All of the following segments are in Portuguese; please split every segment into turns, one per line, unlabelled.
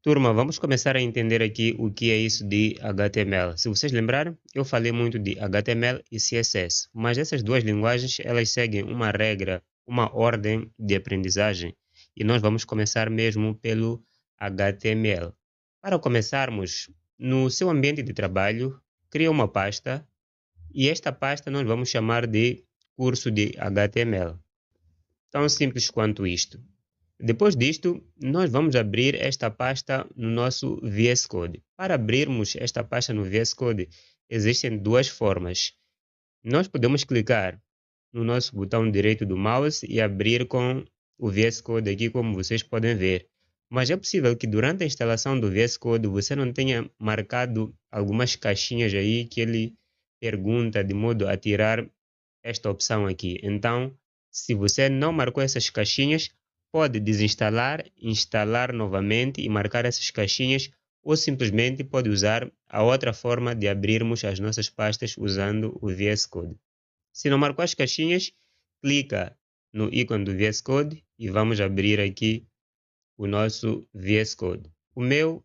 Turma, vamos começar a entender aqui o que é isso de HTML. Se vocês lembrarem, eu falei muito de HTML e CSS, mas essas duas linguagens elas seguem uma regra, uma ordem de aprendizagem e nós vamos começar mesmo pelo HTML. Para começarmos, no seu ambiente de trabalho, cria uma pasta e esta pasta nós vamos chamar de curso de HTML. Tão simples quanto isto. Depois disto, nós vamos abrir esta pasta no nosso VS Code. Para abrirmos esta pasta no VS Code, existem duas formas. Nós podemos clicar no nosso botão direito do mouse e abrir com o VS Code aqui, como vocês podem ver. Mas é possível que durante a instalação do VS Code você não tenha marcado algumas caixinhas aí que ele pergunta de modo a tirar esta opção aqui. Então, se você não marcou essas caixinhas, pode desinstalar, instalar novamente e marcar essas caixinhas ou simplesmente pode usar a outra forma de abrirmos as nossas pastas usando o VS Code. Se não marcou as caixinhas, clica no ícone do VS Code e vamos abrir aqui o nosso VS Code. O meu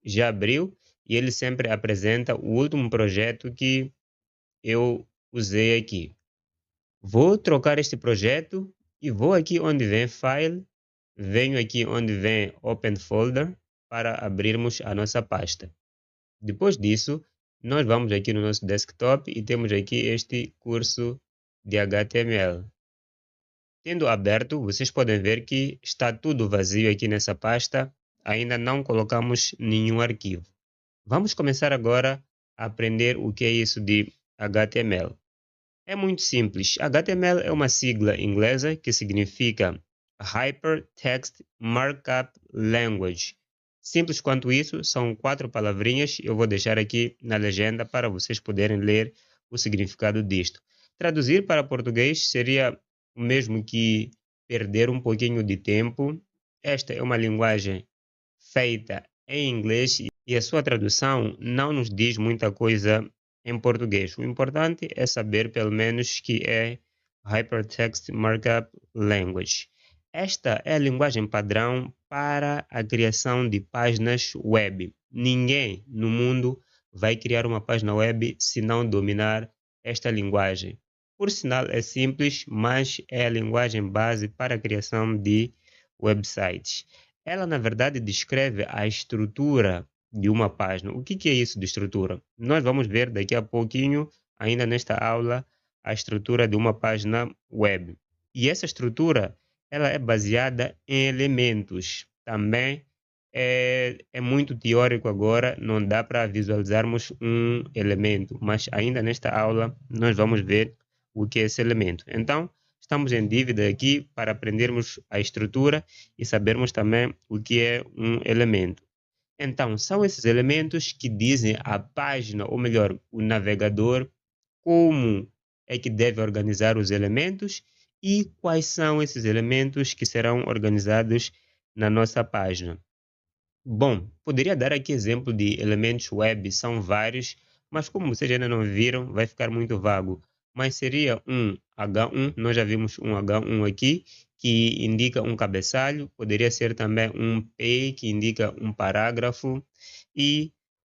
já abriu e ele sempre apresenta o último projeto que eu usei aqui. Vou trocar este projeto e vou aqui onde vem File, venho aqui onde vem Open Folder para abrirmos a nossa pasta. Depois disso, nós vamos aqui no nosso desktop e temos aqui este curso de HTML. Tendo aberto, vocês podem ver que está tudo vazio aqui nessa pasta, ainda não colocamos nenhum arquivo. Vamos começar agora a aprender o que é isso de HTML. É muito simples. HTML é uma sigla inglesa que significa Hypertext Markup Language. Simples quanto isso, são 4 palavrinhas. Eu vou deixar aqui na legenda para vocês poderem ler o significado disto. Traduzir para português seria o mesmo que perder um pouquinho de tempo. Esta é uma linguagem feita em inglês e a sua tradução não nos diz muita coisa em português. O importante é saber pelo menos que é Hypertext Markup Language. Esta é a linguagem padrão para a criação de páginas web. Ninguém no mundo vai criar uma página web se não dominar esta linguagem. Por sinal, é simples, mas é a linguagem base para a criação de websites. Ela, na verdade, descreve a estrutura de uma página. O que é isso de estrutura? Nós vamos ver daqui a pouquinho, ainda nesta aula, a estrutura de uma página web. E essa estrutura ela é baseada em elementos. Também é muito teórico agora, não dá para visualizarmos um elemento, mas ainda nesta aula nós vamos ver o que é esse elemento. Então, estamos em dívida aqui para aprendermos a estrutura e sabermos também o que é um elemento. Então, são esses elementos que dizem à página, ou melhor, o navegador, como é que deve organizar os elementos e quais são esses elementos que serão organizados na nossa página. Bom, poderia dar aqui exemplo de elementos web, são vários, mas como vocês ainda não viram, vai ficar muito vago. Mas seria um H1, nós já vimos um H1 aqui, que indica um cabeçalho, poderia ser também um P, que indica um parágrafo, e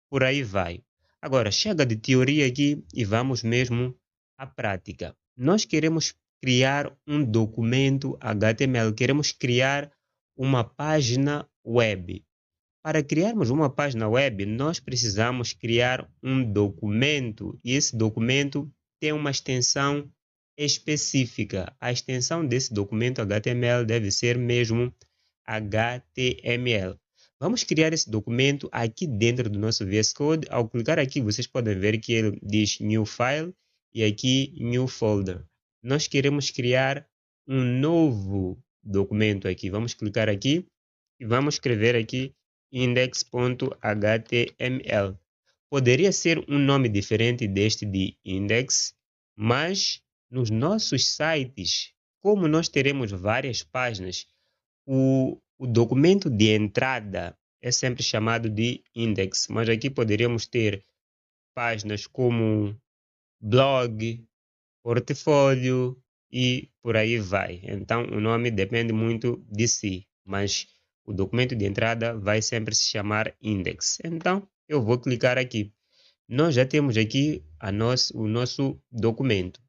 por aí vai. Agora, chega de teoria aqui e vamos mesmo à prática. Nós queremos criar um documento HTML, queremos criar uma página web. Para criarmos uma página web, nós precisamos criar um documento e esse documento tem uma extensão específica. A extensão desse documento HTML deve ser mesmo HTML. Vamos criar esse documento aqui dentro do nosso VS Code. Ao clicar aqui, vocês podem ver que ele diz New File e aqui New Folder. Nós queremos criar um novo documento aqui. Vamos clicar aqui e vamos escrever aqui index.html. Poderia ser um nome diferente deste de index, mas nos nossos sites, como nós teremos várias páginas, o documento de entrada é sempre chamado de index, mas aqui poderíamos ter páginas como blog, portfólio e por aí vai. Então o nome depende muito de si, mas o documento de entrada vai sempre se chamar index. Então, eu vou clicar aqui. Nós já temos aqui o nosso documento.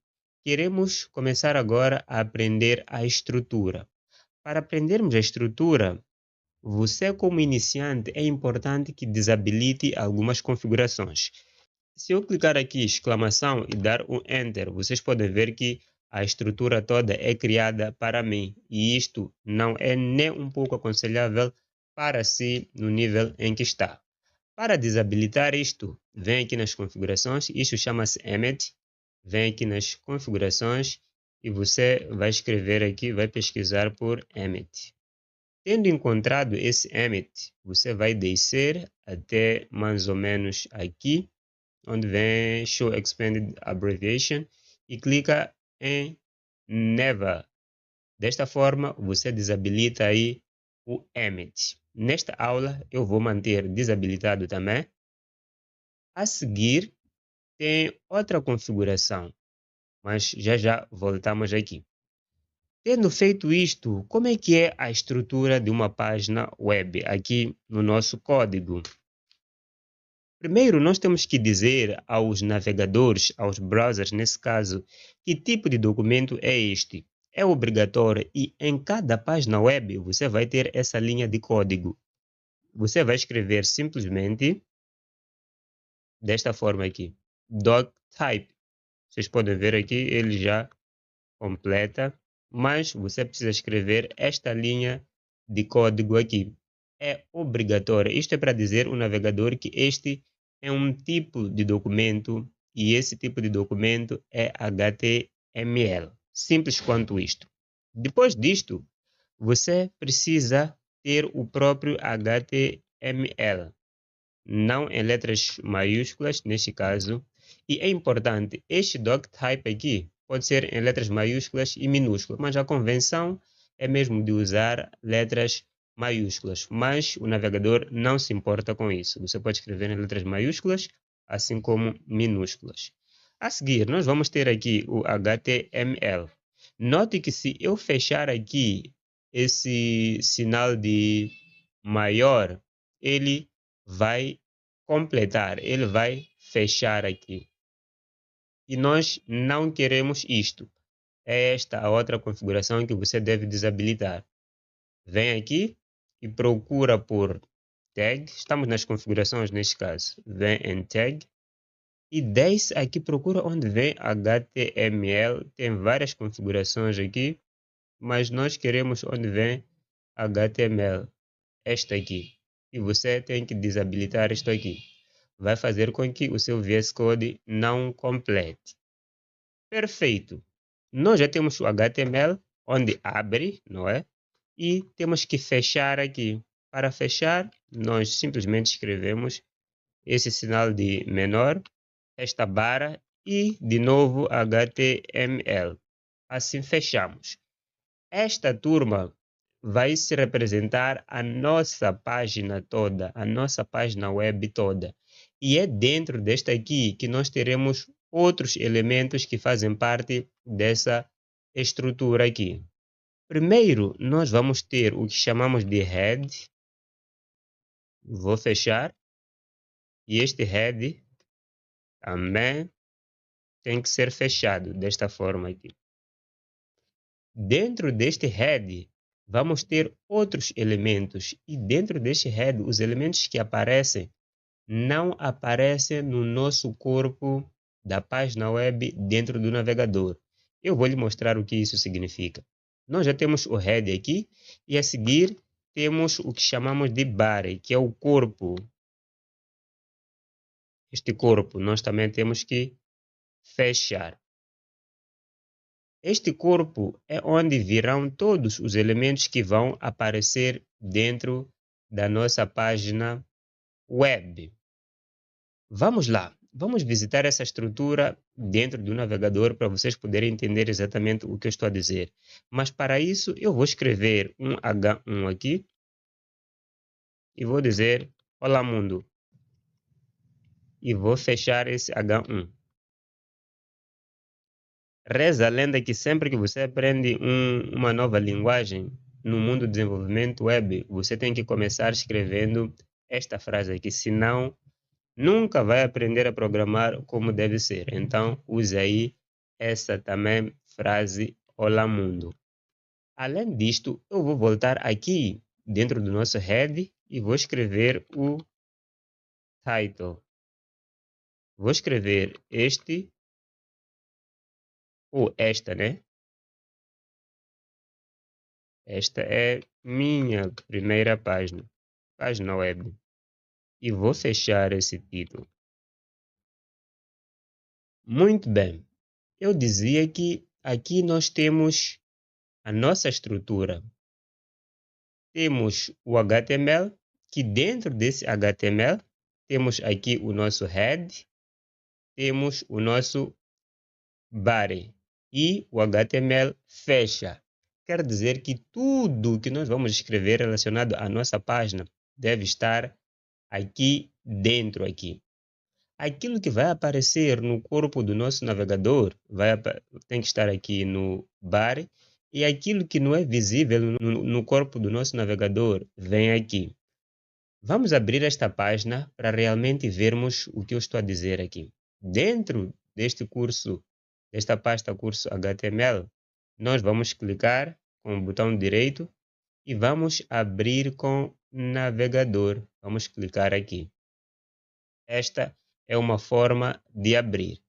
Queremos começar agora a aprender a estrutura. Para aprendermos a estrutura, você como iniciante é importante que desabilite algumas configurações. Se eu clicar aqui exclamação e dar um Enter, vocês podem ver que a estrutura toda é criada para mim e isto não é nem um pouco aconselhável para si no nível em que está. Para desabilitar isto, vem aqui nas configurações, isto chama-se Emmet, vem aqui nas configurações e você vai escrever aqui, vai pesquisar por Emmet. Tendo encontrado esse Emmet, você vai descer até mais ou menos aqui, onde vem Show Expanded Abbreviation e clica em Never. Desta forma, você desabilita aí o Emmet. Nesta aula, eu vou manter desabilitado também. A seguir, tem outra configuração, mas já voltamos aqui. Tendo feito isto, como é que é a estrutura de uma página web aqui no nosso código? Primeiro, nós temos que dizer aos navegadores, aos browsers, nesse caso, que tipo de documento é este. É obrigatório e em cada página web você vai ter essa linha de código. Você vai escrever simplesmente desta forma aqui, doctype. Vocês podem ver aqui, ele já completa, mas você precisa escrever esta linha de código aqui. É obrigatório. Isto é para dizer ao navegador que este é um tipo de documento e esse tipo de documento é HTML. Simples quanto isto. Depois disto, você precisa ter o próprio HTML, não em letras maiúsculas, neste caso. E é importante, este doctype aqui pode ser em letras maiúsculas e minúsculas, mas a convenção é mesmo de usar letras maiúsculas, mas o navegador não se importa com isso. Você pode escrever em letras maiúsculas, assim como minúsculas. A seguir, nós vamos ter aqui o HTML. Note que se eu fechar aqui esse sinal de maior, ele vai completar, ele vai fechar aqui. E nós não queremos isto. É esta a outra configuração que você deve desabilitar. Vem aqui e procura por tag. Estamos nas configurações neste caso. Vem em tag e desce aqui, procura onde vem HTML. Tem várias configurações aqui, mas nós queremos onde vem HTML. Esta aqui. E você tem que desabilitar isto aqui. Vai fazer com que o seu VS Code não complete. Perfeito. Nós já temos o HTML, onde abre, não é? E temos que fechar aqui. Para fechar, nós simplesmente escrevemos esse sinal de menor, esta barra e, de novo, HTML. Assim fechamos. Esta turma vai se representar a nossa página toda, a nossa página web toda. E é dentro desta aqui que nós teremos outros elementos que fazem parte dessa estrutura aqui. Primeiro, nós vamos ter o que chamamos de head. Vou fechar. E este head também tem que ser fechado desta forma aqui. Dentro deste head, vamos ter outros elementos. E dentro deste head, os elementos que aparecem não aparecem no nosso corpo da página web dentro do navegador. Eu vou lhe mostrar o que isso significa. Nós já temos o head aqui e a seguir temos o que chamamos de body, que é o corpo. Este corpo nós também temos que fechar. Este corpo é onde virão todos os elementos que vão aparecer dentro da nossa página web. Vamos lá, vamos visitar essa estrutura dentro do navegador para vocês poderem entender exatamente o que eu estou a dizer. Mas para isso eu vou escrever um H1 aqui e vou dizer Olá Mundo. E vou fechar esse H1. Reza a lenda que sempre que você aprende uma nova linguagem, no mundo do desenvolvimento web, você tem que começar escrevendo esta frase aqui, senão nunca vai aprender a programar como deve ser. Então, use aí essa também frase Olá Mundo. Além disto, eu vou voltar aqui dentro do nosso head e vou escrever o title. Vou escrever este ou esta, né? Esta é minha primeira página web. E vou fechar esse título. Muito bem. Eu dizia que aqui nós temos a nossa estrutura. Temos o HTML, que dentro desse HTML temos aqui o nosso head, temos o nosso body e o HTML fecha. Quer dizer que tudo que nós vamos escrever relacionado à nossa página deve estar aqui dentro aqui. Aquilo que vai aparecer no corpo do nosso navegador tem que estar aqui no body e aquilo que não é visível no corpo do nosso navegador vem aqui. Vamos abrir esta página para realmente vermos o que eu estou a dizer aqui. Dentro deste curso, desta pasta curso HTML, nós vamos clicar com o botão direito e vamos abrir com navegador. Vamos clicar aqui. Esta é uma forma de abrir.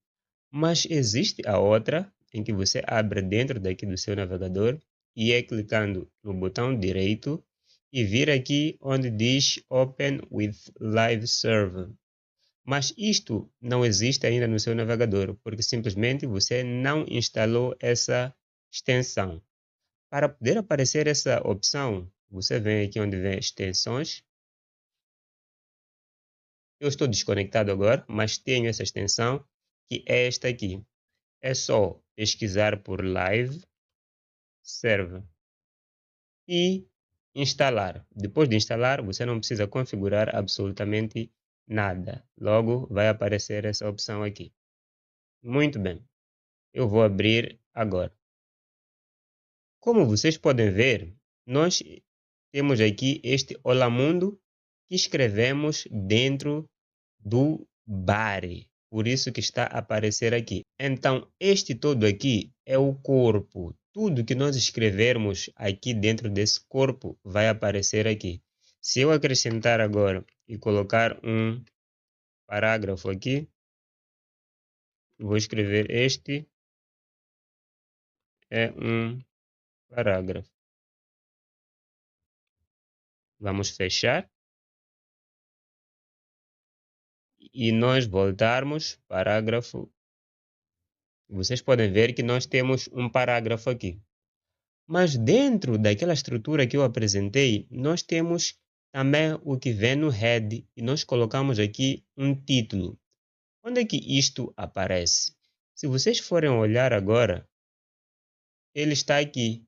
Mas existe a outra em que você abre dentro daqui do seu navegador e é clicando no botão direito e vir aqui onde diz Open with Live Server. Mas isto não existe ainda no seu navegador, porque simplesmente você não instalou essa extensão. Para poder aparecer essa opção, você vem aqui onde vem extensões. Eu estou desconectado agora, mas tenho essa extensão, que é esta aqui. É só pesquisar por Live Server e instalar. Depois de instalar, você não precisa configurar absolutamente nada. Logo, vai aparecer essa opção aqui. Muito bem. Eu vou abrir agora. Como vocês podem ver, nós temos aqui este Olá Mundo que escrevemos dentro do body. Por isso que está a aparecer aqui. Então, este todo aqui é o corpo. Tudo que nós escrevermos aqui dentro desse corpo vai aparecer aqui. Se eu acrescentar agora e colocar um parágrafo aqui, vou escrever este é um parágrafo. Vamos fechar. E nós voltarmos, parágrafo. Vocês podem ver que nós temos um parágrafo aqui. Mas dentro daquela estrutura que eu apresentei, nós temos também o que vem no head e nós colocamos aqui um título. Onde é que isto aparece? Se vocês forem olhar agora, ele está aqui,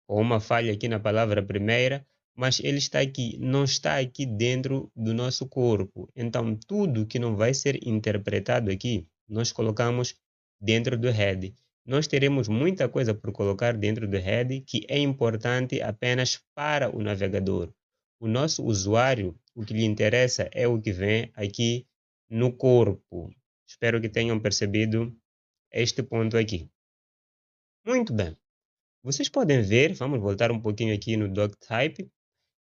com uma falha aqui na palavra primeira, mas ele está aqui, não está aqui dentro do nosso corpo. Então, tudo que não vai ser interpretado aqui, nós colocamos dentro do head. Nós teremos muita coisa por colocar dentro do head que é importante apenas para o navegador. O nosso usuário, o que lhe interessa é o que vem aqui no corpo. Espero que tenham percebido este ponto aqui. Muito bem. Vocês podem ver, vamos voltar um pouquinho aqui no doctype.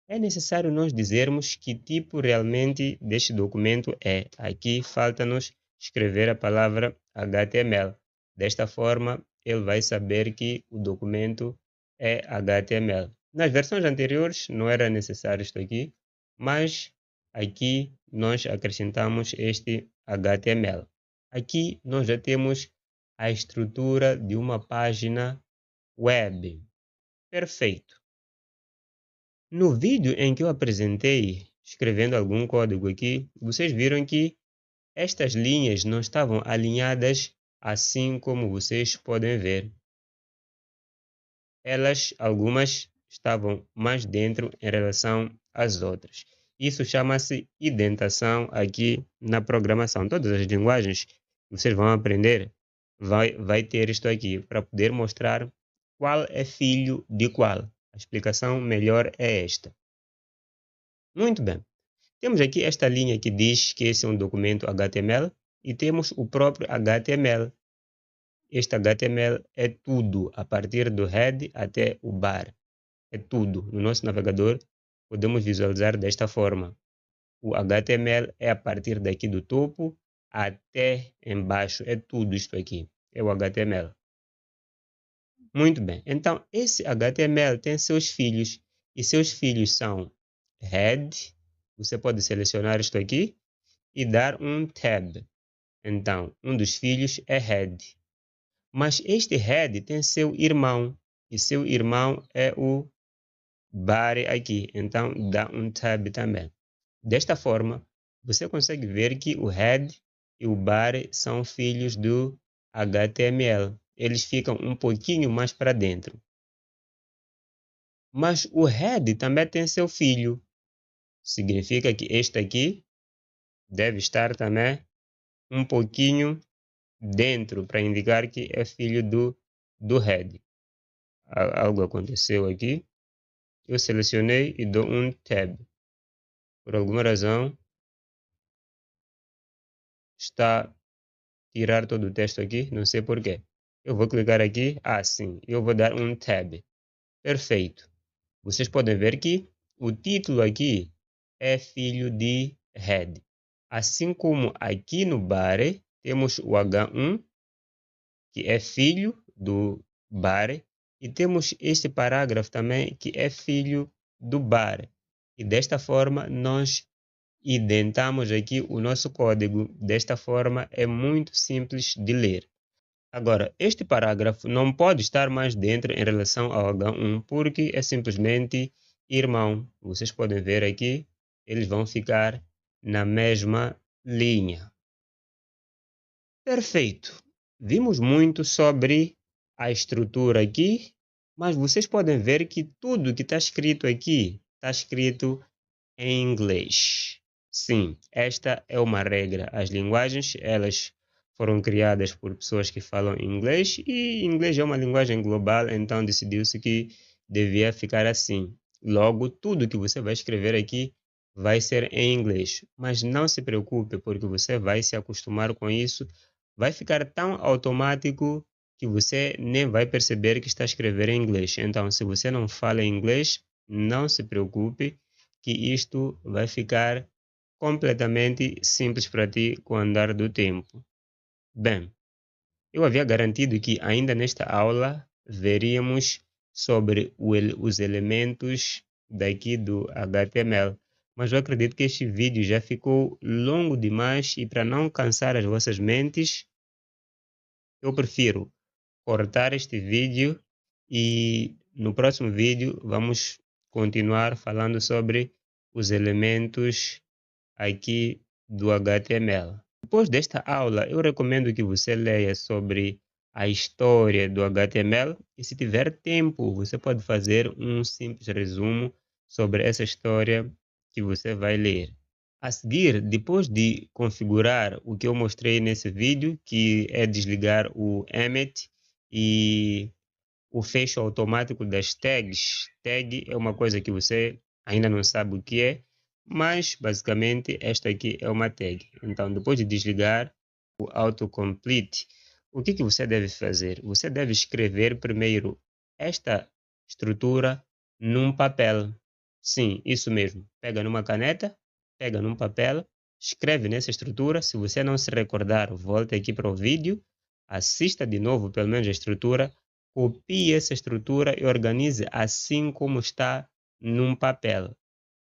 É necessário nós dizermos que tipo realmente deste documento é. Aqui falta-nos escrever a palavra HTML. Desta forma, ele vai saber que o documento é HTML. Nas versões anteriores não era necessário isto aqui, mas aqui nós acrescentamos este HTML. Aqui nós já temos a estrutura de uma página web. Perfeito. No vídeo em que eu apresentei, escrevendo algum código aqui, vocês viram que estas linhas não estavam alinhadas assim como vocês podem ver. Algumas estavam mais dentro em relação às outras. Isso chama-se indentação aqui na programação. Todas as linguagens que vocês vão aprender vai ter isto aqui para poder mostrar qual é filho de qual. A explicação melhor é esta. Muito bem. Temos aqui esta linha que diz que esse é um documento HTML e temos o próprio HTML. Este HTML é tudo, a partir do head até o bar. É tudo. No nosso navegador, podemos visualizar desta forma. O HTML é a partir daqui do topo até embaixo. É tudo isto aqui. É o HTML. Muito bem. Então, esse HTML tem seus filhos. E seus filhos são head. Você pode selecionar isto aqui e dar um tab. Então, um dos filhos é head. Mas este head tem seu irmão. E seu irmão é o body aqui. Então, dá um tab também. Desta forma, você consegue ver que o head e o body são filhos do HTML. Eles ficam um pouquinho mais para dentro. Mas o head também tem seu filho. Significa que este aqui deve estar também um pouquinho dentro para indicar que é filho do head. Algo aconteceu aqui. Eu selecionei e dou um tab. Por alguma razão está a tirar todo o texto aqui, não sei porquê. Eu vou clicar aqui, sim, eu vou dar um tab. Perfeito. Vocês podem ver que o título aqui é filho de head. Assim como aqui no body temos o H1, que é filho do body, e temos este parágrafo também, que é filho do body. E desta forma nós indentamos aqui o nosso código. Desta forma é muito simples de ler. Agora, este parágrafo não pode estar mais dentro em relação ao H1 porque é simplesmente irmão. Vocês podem ver aqui, eles vão ficar na mesma linha. Perfeito. Vimos muito sobre a estrutura aqui, mas vocês podem ver que tudo que está escrito aqui está escrito em inglês. Sim, esta é uma regra. As linguagens, elas foram criadas por pessoas que falam inglês e inglês é uma linguagem global, então decidiu-se que devia ficar assim. Logo, tudo que você vai escrever aqui vai ser em inglês. Mas não se preocupe, porque você vai se acostumar com isso. Vai ficar tão automático que você nem vai perceber que está a escrever em inglês. Então, se você não fala inglês, não se preocupe, que isto vai ficar completamente simples para ti com o andar do tempo. Bem, eu havia garantido que ainda nesta aula veríamos sobre os elementos daqui do HTML, mas eu acredito que este vídeo já ficou longo demais e para não cansar as vossas mentes, eu prefiro cortar este vídeo e no próximo vídeo vamos continuar falando sobre os elementos aqui do HTML. Depois desta aula, eu recomendo que você leia sobre a história do HTML e se tiver tempo, você pode fazer um simples resumo sobre essa história que você vai ler. A seguir, depois de configurar o que eu mostrei nesse vídeo, que é desligar o Emmet e o fecho automático das tags. Tag é uma coisa que você ainda não sabe o que é, mas basicamente esta aqui é uma tag. Então, depois de desligar o autocomplete, o que você deve fazer? Você deve escrever primeiro esta estrutura num papel. Sim, isso mesmo. Pega numa caneta, pega num papel, escreve nessa estrutura. Se você não se recordar, volte aqui para o vídeo, assista de novo pelo menos a estrutura, copie essa estrutura e organize assim como está num papel.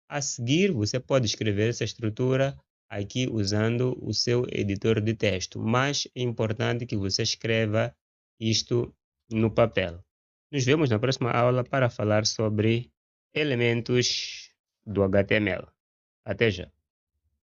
A seguir, você pode escrever essa estrutura aqui usando o seu editor de texto, mas é importante que você escreva isto no papel. Nos vemos na próxima aula para falar sobre elementos do HTML. Até já!